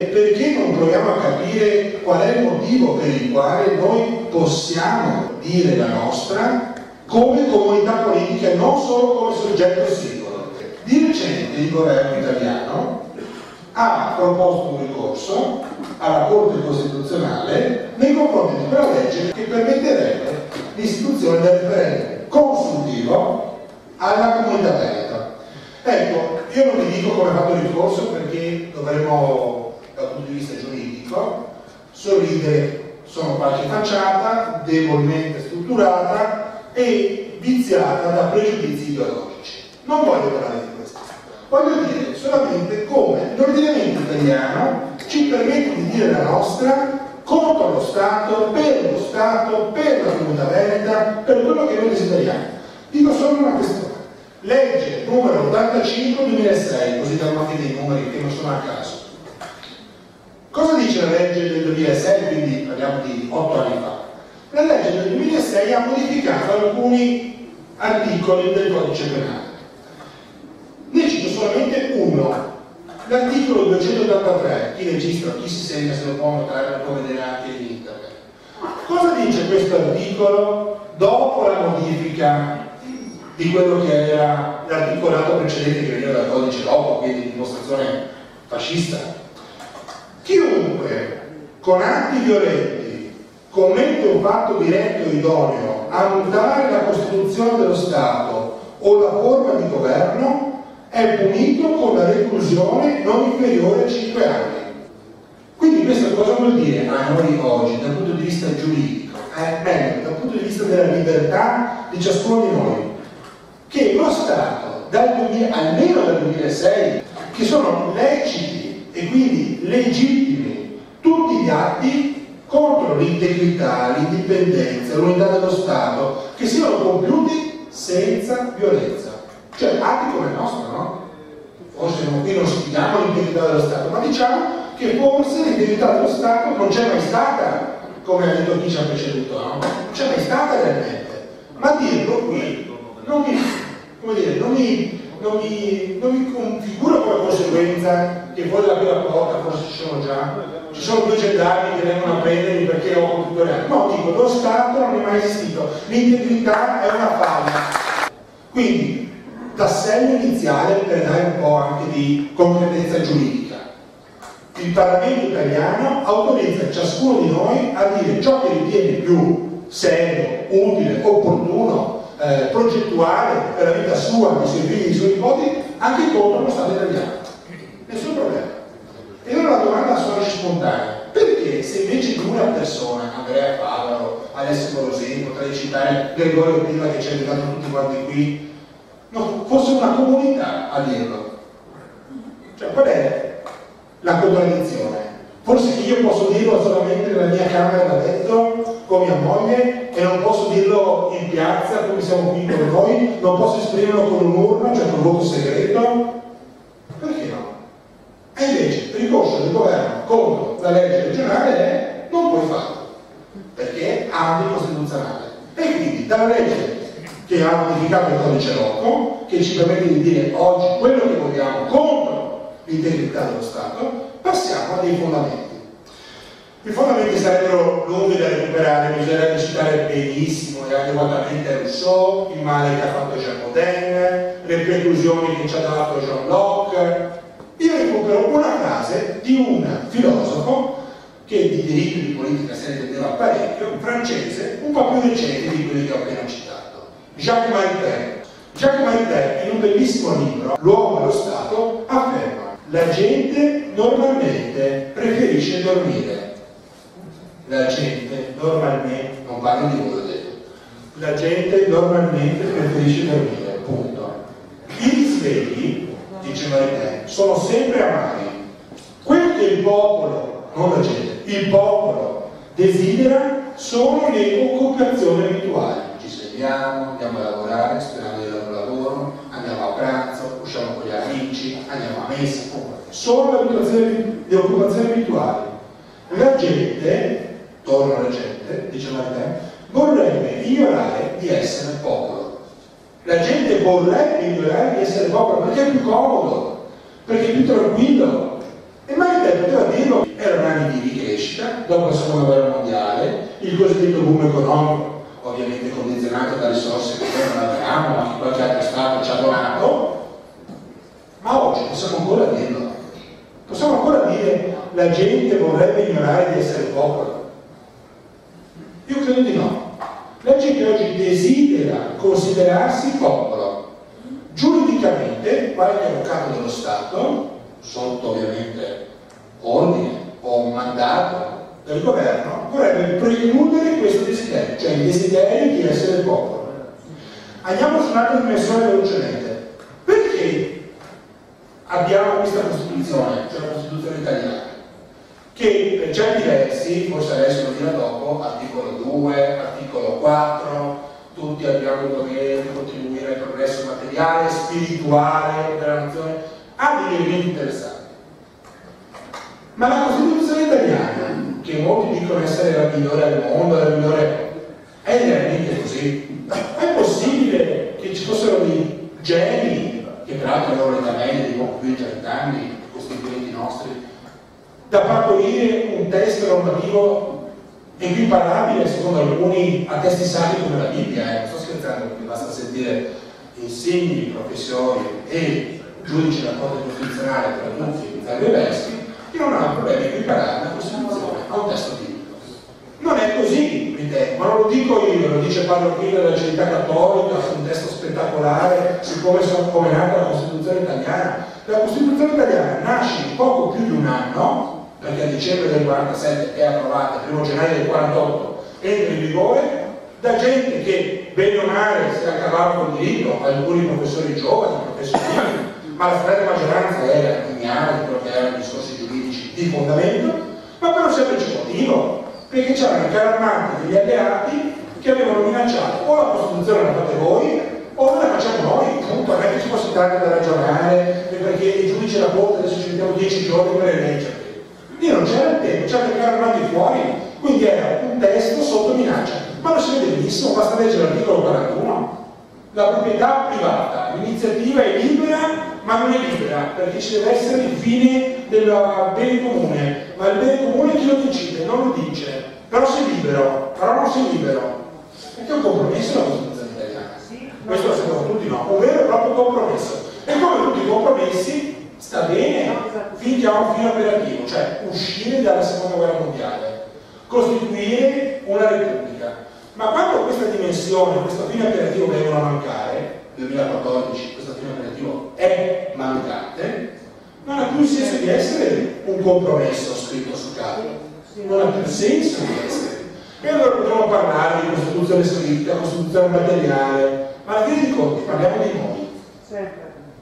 E perché non proviamo a capire qual è il motivo per il quale noi possiamo dire la nostra come comunità politica, non solo come soggetto singolo? Di recente il governo italiano ha proposto un ricorso alla Corte Costituzionale nei confronti di quella legge che permetterebbe l'istituzione del referendum consultivo alla comunità veneta. Ecco, io non vi dico come è fatto il ricorso perché dovremmo, dal punto di vista giuridico, sorridere. Sono qualche facciata, debolmente strutturata e viziata da pregiudizi ideologici. Non voglio parlare di questo. Voglio dire solamente come l'ordinamento italiano ci permette di dire la nostra contro lo Stato, per la comunità veneta, per quello che noi desideriamo. Dico solo una questione. Legge numero 85/2006, così da anche dei numeri che non sono a caso. Cosa dice la legge del 2006? Quindi parliamo di 8 anni fa. La legge del 2006 ha modificato alcuni articoli del codice penale. Ne cito solamente uno, l'articolo 283, chi registra, chi si segna, se lo può notare, lo può vedere anche in internet. Cosa dice questo articolo dopo la modifica di quello che era l'articolato precedente che veniva dal codice dopo, quindi dimostrazione fascista? Chiunque con atti violenti commette un fatto diretto o idoneo a mutare la Costituzione dello Stato o la forma di governo è punito con la reclusione non inferiore a 5 anni. Quindi questo cosa vuol dire a noi oggi, dal punto di vista giuridico, meglio, dal punto di vista della libertà di ciascuno di noi, che lo Stato, almeno dal 2006, che sono leciti e quindi legittimi tutti gli atti contro l'integrità, l'indipendenza, l'unità dello Stato, che siano compiuti senza violenza. Cioè atti come il nostro, no? Forse qui non spieghiamo l'integrità dello Stato, ma diciamo che forse l'integrità dello Stato non c'è mai stata, come ha detto chi ci ha preceduto, no? Non c'è mai stata realmente. Ma dirlo qui non mi configuro come conseguenza che fuori dalla prima porta forse ci sono 2 gendarmi che vengono a prendermi perché ho compiuto reato. No, dico, lo Stato non è mai esistito, l'integrità è una falla. Quindi tassello iniziale per dare un po' anche di concretezza giuridica. Il Parlamento italiano autorizza ciascuno di noi a dire ciò che ritiene più serio, utile, opportuno, progettuale per la vita sua, dei suoi figli, dei suoi nipoti, anche contro lo Stato italiano. Nessun problema. E allora la domanda sorge spontanea: perché se invece di una persona, Andrea Favaro, Alessio Morosini, potrei citare Gregorio Pilla che ci ha aiutato tutti quanti qui, non fosse una comunità a dirlo? Cioè, qual è la contraddizione? Forse che io posso dirlo solamente nella mia camera da letto con mia moglie e non posso dirlo in piazza come siamo qui con noi, non posso esprimerlo con un'urna, cioè con un voto segreto? Perché no? E invece il ricorso del governo contro la legge regionale è non puoi farlo, perché è anticostituzionale. E quindi dalla legge che ha modificato il codice Rocco, che ci permette di dire oggi quello che vogliamo contro l'integrità dello Stato, passiamo a dei fondamenti. I fondamenti sarebbero lunghi da recuperare, bisognerebbe citare benissimo e adeguatamente Rousseau, il male che ha fatto Jean Baudin, le preclusioni che ci ha dato John Locke. Io recupero una frase di un filosofo che di diritto e di politica se ne intendeva parecchio, francese, un po' più recente di quelli che ho appena citato. Jacques Maritain. Jacques Maritain, in un bellissimo libro, L'uomo e lo Stato, afferma: la gente normalmente preferisce dormire. La gente normalmente, non parlo di voi, ho detto, la gente normalmente preferisce dormire, punto. I risvegli, dice Maritain, sono sempre amari. Quello che il popolo, non la gente, il popolo desidera sono le occupazioni abituali. Andiamo a lavorare, sperando di avere un lavoro, andiamo a pranzo, usciamo con gli amici, andiamo a messa, sono le occupazioni abituali. La gente, torna alla gente, dice Maritain, vorrebbe ignorare di essere popolo. La gente vorrebbe ignorare di essere popolo perché è più comodo, perché è più tranquillo. E Maritain poteva dirlo erano anni di ricrescita, dopo la seconda guerra mondiale, il cosiddetto boom economico, ovviamente condizionato da risorse che noi non avevamo, ma che qualche altro Stato ci ha donato, ma oggi possiamo ancora dirlo. Possiamo ancora dire la gente vorrebbe ignorare di essere popolo? Io credo di no. La gente oggi desidera considerarsi popolo. Giuridicamente, qualche avvocato dello Stato, sotto ovviamente ordine o mandato del governo, vorrebbe precludere questo desiderio, cioè il desiderio di essere popolo. Andiamo su un'altra dimensione velocemente. Perché abbiamo questa Costituzione, cioè la Costituzione italiana, che per certi versi, forse adesso lo dirà dopo, articolo 2, articolo 4, tutti abbiamo il dovere di contribuire al progresso materiale e spirituale della nazione, ha degli elementi interessanti. Ma la Costituzione italiana, che molti dicono essere la migliore al mondo, la migliore, è realmente così? È possibile che ci fossero dei geni, che peraltro avevano l'età media di poco più di 30 anni, i costituenti nostri, da partorire un testo normativo equiparabile, secondo alcuni, a testi sacri come la Bibbia? Non sto scherzando, perché basta sentire insigni, professori e giudici della Corte Costituzionale tradotti in tali versi, che non hanno problemi a equiparare la Costituzione a un testo biblico. Non è così, ma non lo dico io, lo dice Padre Pio della Civiltà Cattolica su un testo spettacolare su come è nata la Costituzione italiana. La Costituzione italiana nasce in poco più di un anno, perché a dicembre del 47 è approvata, il 1 gennaio del 48 entra in vigore, da gente che bene o male si accavava col diritto, alcuni professori giovani, professionisti, ma la stragrande maggioranza era ignara di quello che erano i discorsi giuridici di fondamento, ma per un semplice motivo, perché c'erano i carri armati degli alleati che avevano minacciato o la Costituzione la fate voi o la facciamo noi, appunto, non è che ci fosse tanto da ragionare, perché i giudici della Corte adesso ci mettiamo 10 giorni per eleggerli. Lì non c'era il tempo, c'erano i carri armati fuori, quindi era un testo sotto minaccia, ma lo si vede benissimo, basta leggere l'articolo 41. La proprietà privata, l'iniziativa è libera, ma non è libera, perché ci deve essere il fine del bene comune, ma il bene comune chi lo decide? Non lo dice, però sei libero, però non sei libero, perché è un compromesso la Costituzione italiana. Questo lo sappiamo tutti, no? Un vero e proprio compromesso. E come tutti i compromessi sta bene finché ha un fine operativo, cioè uscire dalla seconda guerra mondiale, costituire una repubblica. Ma quando questa dimensione, questo fine operativo vengono a mancare, nel 2014 questo fine operativo è mancante, non ha più il senso di essere un compromesso scritto su carta, non ha più senso di essere. E allora potremmo parlare di Costituzione scritta, Costituzione materiale, ma alla fine di conti parliamo di noi.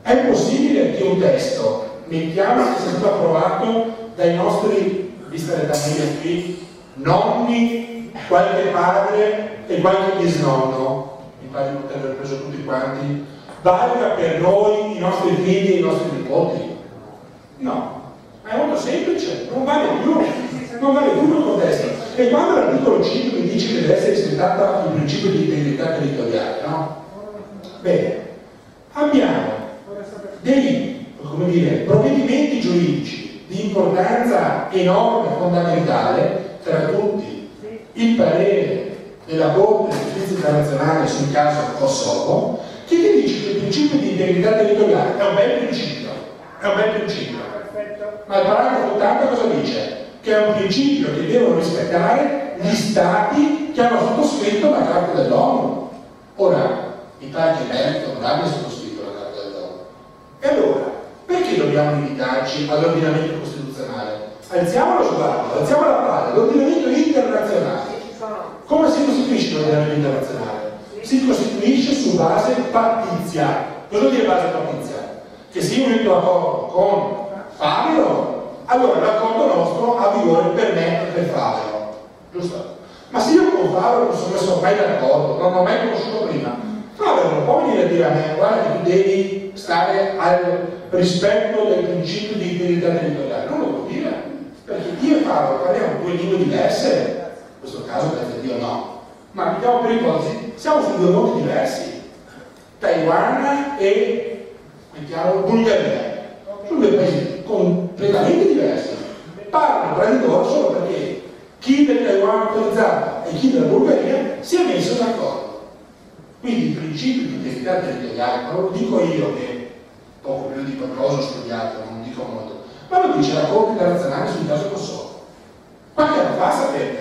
È possibile che un testo, mettiamo che sia stato approvato dai nostri, vista l'età media qui, nonni, qualche padre e qualche bisnonno, mi pare di poter aver preso tutti quanti, valga per noi, i nostri figli e i nostri nipoti? No, è molto semplice, non vale più il contesto. E quando l'articolo 5 mi dice che deve essere rispettato il principio di integrità territoriale, no? Bene, abbiamo dei, come dire, provvedimenti giuridici di importanza enorme, fondamentale, tra tutti il parere della Corte di Giustizia Internazionale sul caso Kosovo, che ti dice che il principio di integrità territoriale è un bel principio, ma il paragrafo 80 cosa dice? Che è un principio che devono rispettare gli stati che hanno sottoscritto la Carta dell'ONU. Ora, l'Italia in merito non abbia sottoscritto la Carta dell'ONU. E allora, perché dobbiamo limitarci all'ordinamento costituzionale? Alziamo lo sguardo, alziamo la palla, l'ordinamento internazionale. Come si costituisce l'ordinamento internazionale? Si costituisce su base pattizia. Cosa vuol dire base pattizia? Che se io metto d'accordo con Fabio, allora l'accordo nostro ha vigore per me e per Fabio, giusto? Ma se io con Fabio non sono messo mai d'accordo, non ho mai conosciuto prima, Fabio non può venire a dire a me, guarda che tu devi stare al rispetto del principio di integrità territoriale, non lo può dire, perché io e Fabio parliamo due lingue diverse, in questo caso per Dio no, ma mettiamo per ipotesi, siamo su due mondi diversi, Taiwan e mettiamo Bulgaria, sono due paesi completamente diversi. parlano tra di loro solo perché chi del Taiwan autorizzato e chi della Bulgaria si è messo d'accordo. Quindi il principio di integrità territoriale, non lo dico io che poco più di qualcosa ho studiato, non dico molto, ma lo dice la Corte internazionale sul caso Kosovo. Qualche anno fa, sapete,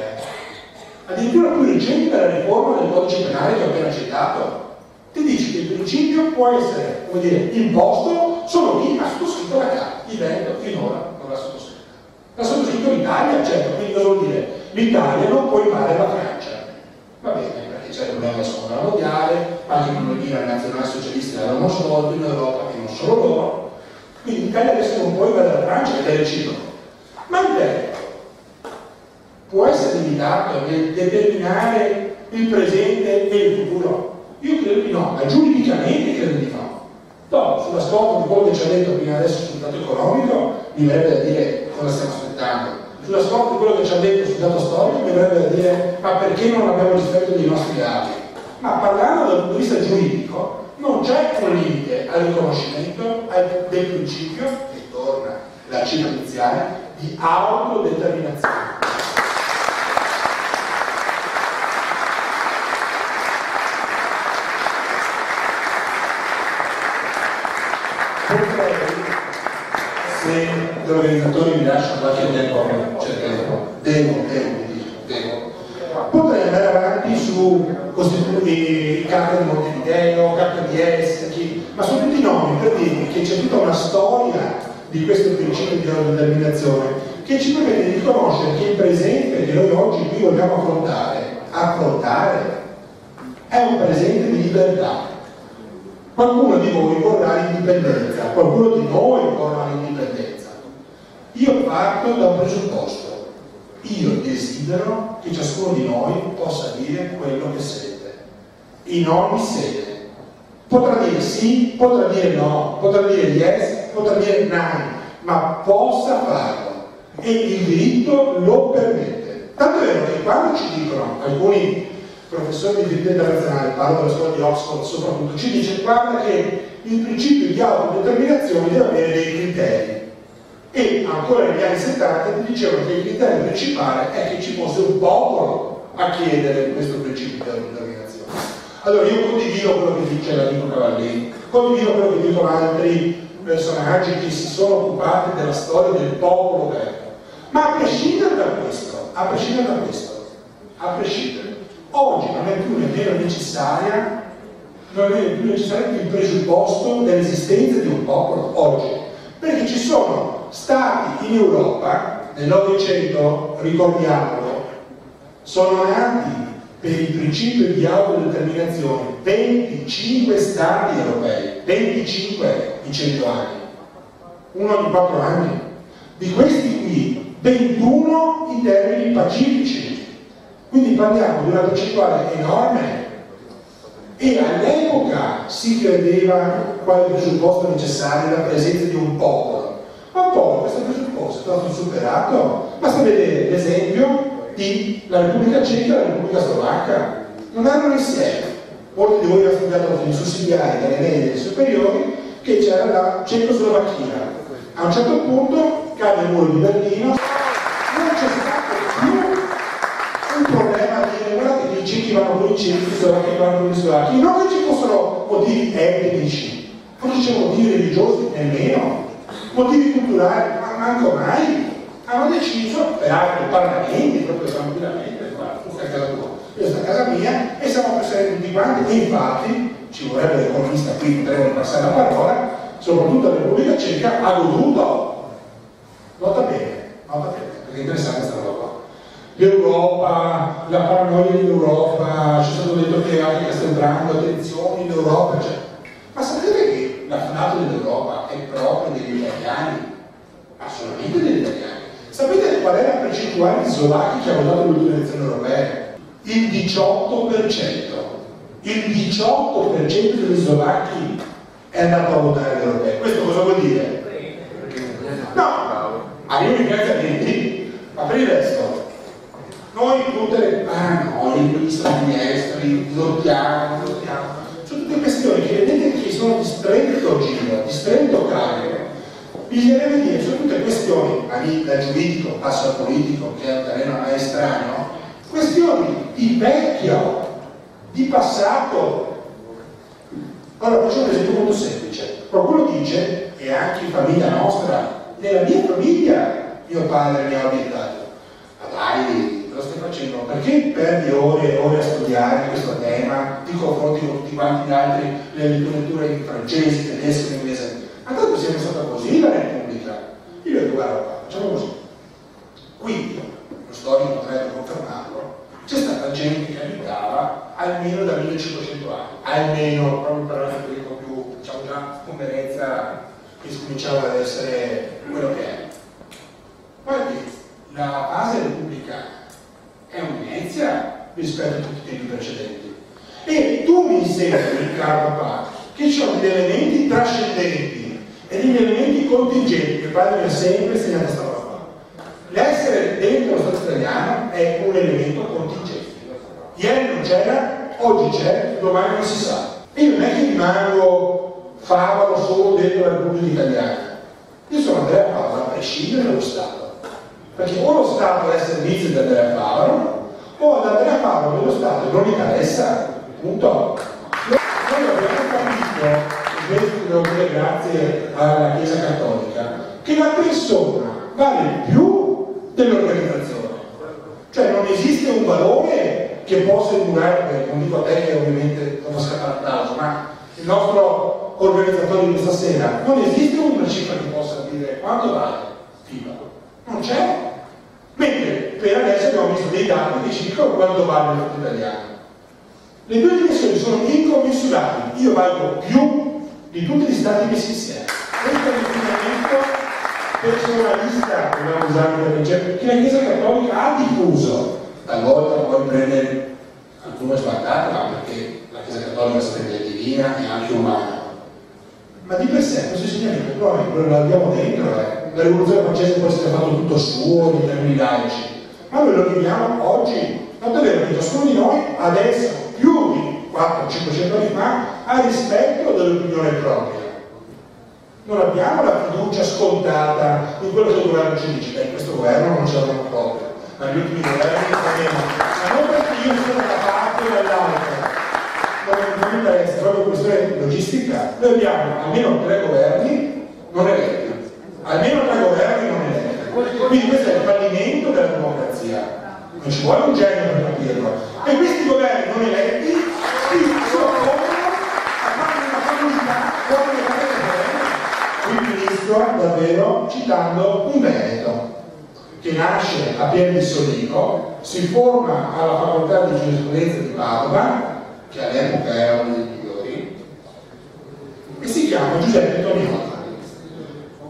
addirittura più recente della riforma del codice penale che ho appena citato, ti dice che il principio può essere, come dire, imposto solo chi ha sottoscritto la carta. Il Veneto finora non l'ha sottoscritto. L'ha sottoscritto l'Italia, certo, quindi cosa vuol dire? L'Italia non può invadere la Francia. Va bene, perché c'è il problema della seconda guerra mondiale, anche con i nazionalsocialisti l'avevano sciolto in Europa e non solo loro. Quindi l'Italia adesso non può invadere la Francia ed è reciproco. Ma il Veneto può essere limitato nel determinare il presente e il futuro? Io credo di no, ma giuridicamente credo di no. No, sulla scorta di quello che ci ha detto prima adesso sul dato economico, mi verrebbe da dire cosa stiamo aspettando. Sulla scorta di quello che ci ha detto sul dato storico, mi verrebbe da dire ma perché non abbiamo rispetto dei nostri dati? Ma parlando dal punto di vista giuridico, non c'è un limite al riconoscimento del principio, che torna la cifra iniziale, di autodeterminazione. Se gli organizzatori mi lasciano qualche tempo, devo. Potrei andare avanti su Carta di Montevideo, Carta di Helsinki, ma sono tutti nomi per dirvi che c'è tutta una storia di questo principio di autodeterminazione che ci permette di riconoscere che il presente che noi oggi qui vogliamo affrontare è un presente di libertà. Qualcuno di voi vorrà l'indipendenza, qualcuno di noi vorrà l'indipendenza. Io parto da un presupposto. Io desidero che ciascuno di noi possa dire quello che sente, in ogni sede. Potrà dire sì, potrà dire no, potrà dire yes, potrà dire no, ma possa farlo. E il diritto lo permette. Tanto è vero che quando ci dicono alcuni professore di diritto internazionale, parlo della scuola di Oxford soprattutto, ci dice guarda che il principio di autodeterminazione deve avere dei criteri. E ancora negli anni 70 ti dicevano che il criterio principale è che ci fosse un popolo a chiedere questo principio di autodeterminazione. Allora io condivido quello che dice l'amico Cavallini, condivido quello che dicono altri personaggi che si sono occupati della storia del popolo greco. Ma a prescindere da questo, oggi non è più nemmeno necessario il presupposto dell'esistenza di un popolo oggi, perché ci sono stati in Europa nel Novecento, ricordiamolo, sono nati per il principio di autodeterminazione 25 stati europei, 25 in 100 anni, uno ogni 4 anni. Di questi qui 21 in termini pacifici. Quindi parliamo di una percentuale enorme e all'epoca si credeva quale presupposto necessario la presenza di un popolo. Ma poi questo presupposto è stato superato. Basta vedere l'esempio della Repubblica Ceca e la Repubblica Slovacca. Non erano insieme. Molti di voi hanno studiato i sussidiari dalle medie e superiori che c'era la Cecoslovacchia. A un certo punto cade il muro di Berlino, non c'è stato più un problema di dire guardate che i cechi vanno con i cechi, i slovacchi vanno con gli slovacchi, non che ci fossero motivi etnici, forse c'è motivi religiosi, nemmeno, motivi culturali, ma manco mai. Hanno deciso, peraltro i parlamenti, proprio tranquillamente, guarda, tu stai a casa tua, io sto a casa mia e siamo presenti tutti quanti, e infatti ci vorrebbe l'economista qui, potremmo passare la parola, soprattutto la Repubblica Ceca ha goduto, nota bene, perché è interessante questa roba qua. L'Europa, la paranoia dell'Europa, ci è stato detto che anche sta entrando, attenzione in Europa, cioè. Ma sapete che la nato dell'Europa è proprio degli italiani? Assolutamente degli italiani. Sapete qual è la percentuale di slovacchi che hanno votato l'ultima elezione europea? Il 18%. Il 18% degli slovacchi è andato a votare le europee. Questo cosa vuol dire? No, arrivano i finanziamenti, ma per il resto noi tutte le noi ministri esteri lottiamo, sono tutte questioni che vedete che sono di stretto giro, di stretto carico. bisognerebbe dire su tutte questioni, ma lì da giuridico passo al politico, che è un terreno a me estraneo, questioni di vecchio, di passato. Allora faccio un esempio molto semplice. Qualcuno dice, e anche in famiglia nostra, nella mia famiglia mio padre mi ha obiettato: ma dai, lo stai facendo? Perché perdi ore e ore a studiare questo tema, ti confronti con tutti quanti gli altri, le letture in francese, tedesco, in inglese? Ma tanto siamo stata così la Repubblica. Io ho detto: guarda qua, facciamo così. Quindi, lo storico potrebbe confermarlo, c'è stata gente che abitava almeno da 1500 anni, almeno, proprio per un periodo più, diciamo già, con verenza, che cominciava ad essere quello che è. Guardi, la fase repubblicana è un'inizia rispetto a tutti i tempi precedenti. E tu mi insegni, caro papà, che ci sono degli elementi trascendenti e degli elementi contingenti, che il padre mi ha sempre insegnato questa roba qua. L'essere dentro lo Stato italiano è un elemento contingente. Ieri non c'era, oggi c'è, domani non si sa. E io non è che rimango favolo solo dentro la Repubblica Italiana. Io sono Andrea Favaro a prescindere dallo Stato. Perché o lo Stato è a servizio di Andrea Favaro, o ad Andrea Favaro dello Stato non interessa. Punto. Noi abbiamo capito, e questo devo dire grazie alla Chiesa Cattolica, che la persona vale più dell'organizzazione. Cioè non esiste un valore che possa durare, non dico a te che ovviamente non scappare applauso, ma il nostro organizzatore di questa sera, non esiste una cifra che possa dire quanto vale FIBA. Non c'è. Mentre per adesso abbiamo visto dei dati che ci dicono quanto vale il Stato italiano. Le due dimensioni sono incommensurabili. Io valgo più di tutti gli stati messi insieme. Questo è l'insegnamento personalista, dobbiamo usare, che la Chiesa Cattolica ha diffuso. Talvolta poi prende alcune sbagliate, ma perché la Chiesa Cattolica è divina e anche umana. Ma di per sé questo insegnamento noi lo abbiamo dentro. La rivoluzione francese poi si è fatto tutto suo in termini laici, ma noi lo viviamo oggi. Tanto è vero che ciascuno di noi adesso, più di 400-500 anni fa, ha rispetto dell'opinione propria. Non abbiamo la fiducia scontata in quello che il governo ci dice. In questo governo non ce l'abbiamo proprio, ma gli ultimi governi sappiamo. Ma non perché io sono da una parte o dall'altra, non mi interessa, proprio questione logistica. Noi abbiamo almeno 3 governi non eletti. Almeno 3 governi non eletti. Quindi questo è il fallimento della democrazia. Non ci vuole un genio per capirlo. E questi governi non eletti si oppongono a fare una comunità fuori dal governo. Qui finisco davvero citando un veneto che nasce a Pieve di Solico, si forma alla facoltà di giurisprudenza di Padova, che all'epoca era uno dei migliori, e si chiama Giuseppe Toniolo.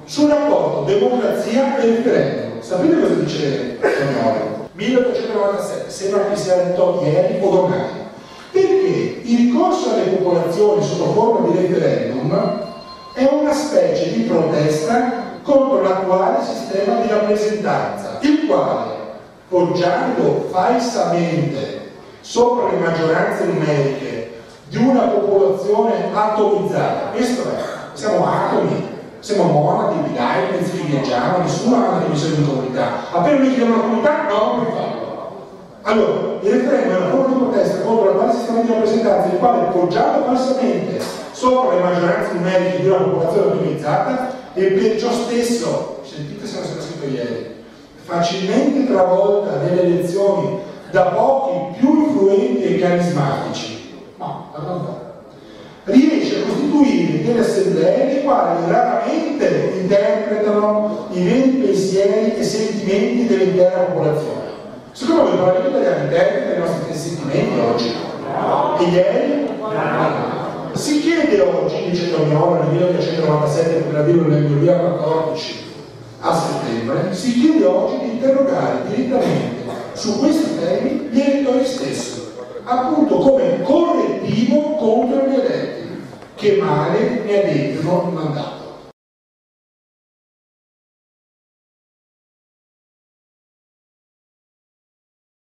Sul rapporto democrazia e referendum. Sapete cosa dice Toniolo? 1897, sembra che sia detto ieri o domani. Perché il ricorso alle popolazioni sotto forma di referendum è una specie di protesta contro l'attuale sistema di rappresentanza, il quale, poggiando falsamente sopra le maggioranze numeriche di una popolazione atomizzata, questo è, siamo atomi, siamo monadi, bidai, pensi che viaggiamo, nessuno ha una divisione di comunità. Appena noi chiediamo una comunità, no, non puoi farlo. Allora, il referendum è una forma di protesta contro l'attuale sistema di rappresentanza, il quale, poggiato falsamente sopra le maggioranze numeriche di una popolazione atomizzata, e per ciò stesso, sentite se non è scritto ieri, facilmente travolta nelle elezioni da pochi più influenti e carismatici, no, riesce a costituire delle assemblee le quali raramente interpretano i veri pensieri e sentimenti dell'intera popolazione. Secondo voi il Parlamento italiano interpreta i nostri sentimenti oggi? E ieri? Si chiede oggi, dice Toniolo nel 1997 per la Bibbia nel 2014 a settembre, si chiede oggi di interrogare direttamente su questi temi gli elettori stessi, appunto come correttivo contro gli eletti. Che male ne ha detto il mandato.